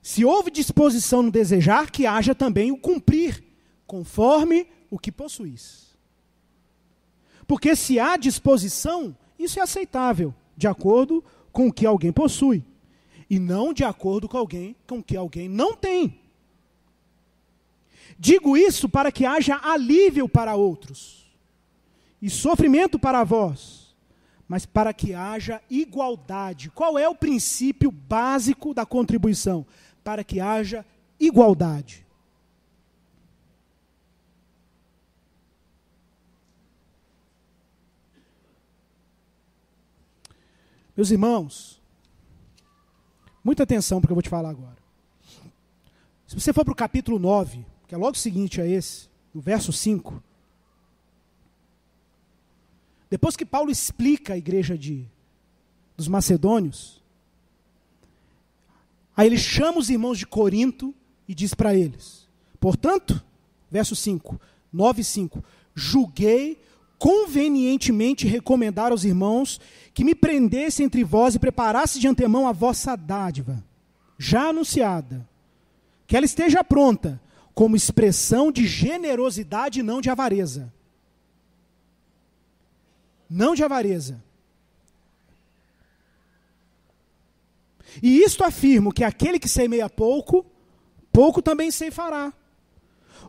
Se houve disposição no desejar, que haja também o cumprir conforme o que possuís. Porque se há disposição, isso é aceitável, de acordo com o que alguém possui, e não de acordo com o que alguém não tem. Digo isso para que haja alívio para outros, e sofrimento para vós, mas para que haja igualdade. Qual é o princípio básico da contribuição? Para que haja igualdade. Meus irmãos, muita atenção para o que eu vou te falar agora. Se você for para o capítulo 9, que é logo seguinte a esse, no verso 5, depois que Paulo explica a igreja dos macedônios, aí ele chama os irmãos de Corinto e diz para eles, portanto, verso 5, 9:5, julguei convenientemente recomendar aos irmãos que me prendesse entre vós e preparasse de antemão a vossa dádiva, já anunciada, que ela esteja pronta, como expressão de generosidade e não de avareza. Não de avareza. E isto afirmo que aquele que semeia pouco, pouco também ceifará.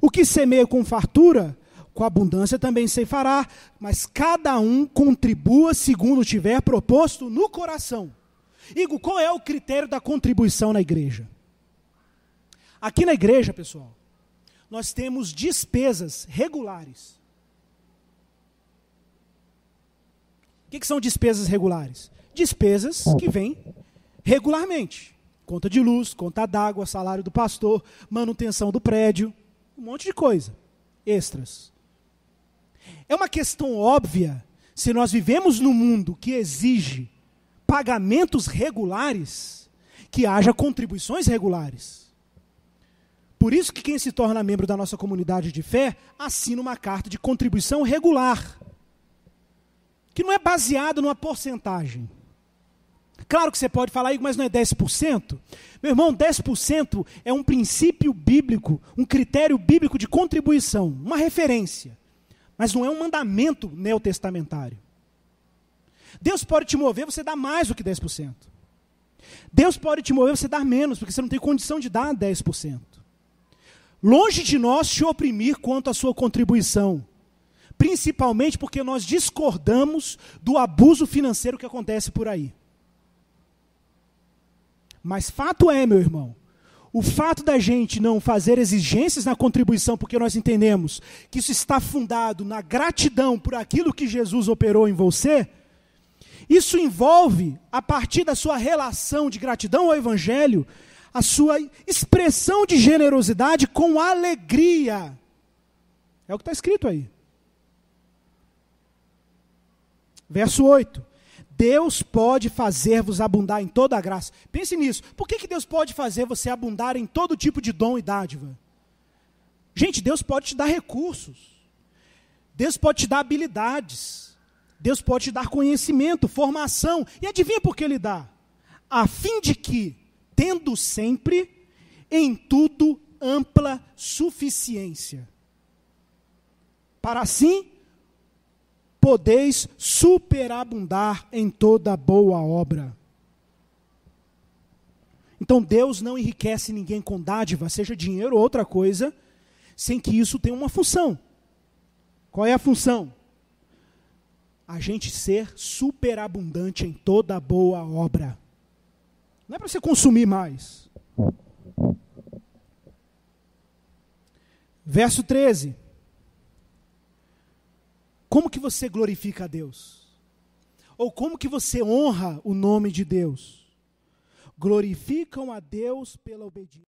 O que semeia com fartura, com abundância também ceifará, mas cada um contribua segundo tiver proposto no coração. Igor, qual é o critério da contribuição na igreja? Aqui na igreja, pessoal, nós temos despesas regulares. O que são despesas regulares? Despesas que vêm regularmente. Conta de luz, conta d'água, salário do pastor, manutenção do prédio, um monte de coisa. Extras. É uma questão óbvia, se nós vivemos num mundo que exige pagamentos regulares, que haja contribuições regulares. Por isso que quem se torna membro da nossa comunidade de fé, assina uma carta de contribuição regular, que não é baseado numa porcentagem. Claro que você pode falar, mas não é 10%? Meu irmão, 10% é um princípio bíblico, um critério bíblico de contribuição, uma referência. Mas não é um mandamento neotestamentário. Deus pode te mover você dar mais do que 10%. Deus pode te mover você dar menos, porque você não tem condição de dar 10%. Longe de nós te oprimir quanto à sua contribuição. Principalmente porque nós discordamos do abuso financeiro que acontece por aí. Mas fato é, meu irmão, o fato da gente não fazer exigências na contribuição, porque nós entendemos que isso está fundado na gratidão por aquilo que Jesus operou em você, isso envolve, a partir da sua relação de gratidão ao Evangelho, a sua expressão de generosidade com alegria. É o que está escrito aí. Verso 8. Deus pode fazer-vos abundar em toda a graça. Pense nisso. Por que Deus pode fazer você abundar em todo tipo de dom e dádiva? Gente, Deus pode te dar recursos. Deus pode te dar habilidades. Deus pode te dar conhecimento, formação. E adivinha por que Ele dá? A fim de que, tendo sempre, em tudo, ampla suficiência. Para assim podeis superabundar em toda boa obra. Então Deus não enriquece ninguém com dádiva, seja dinheiro ou outra coisa, sem que isso tenha uma função. Qual é a função? A gente ser superabundante em toda boa obra. Não é para você consumir mais. Verso 13. Como que você glorifica a Deus? Ou como que você honra o nome de Deus? Glorificam a Deus pela obediência.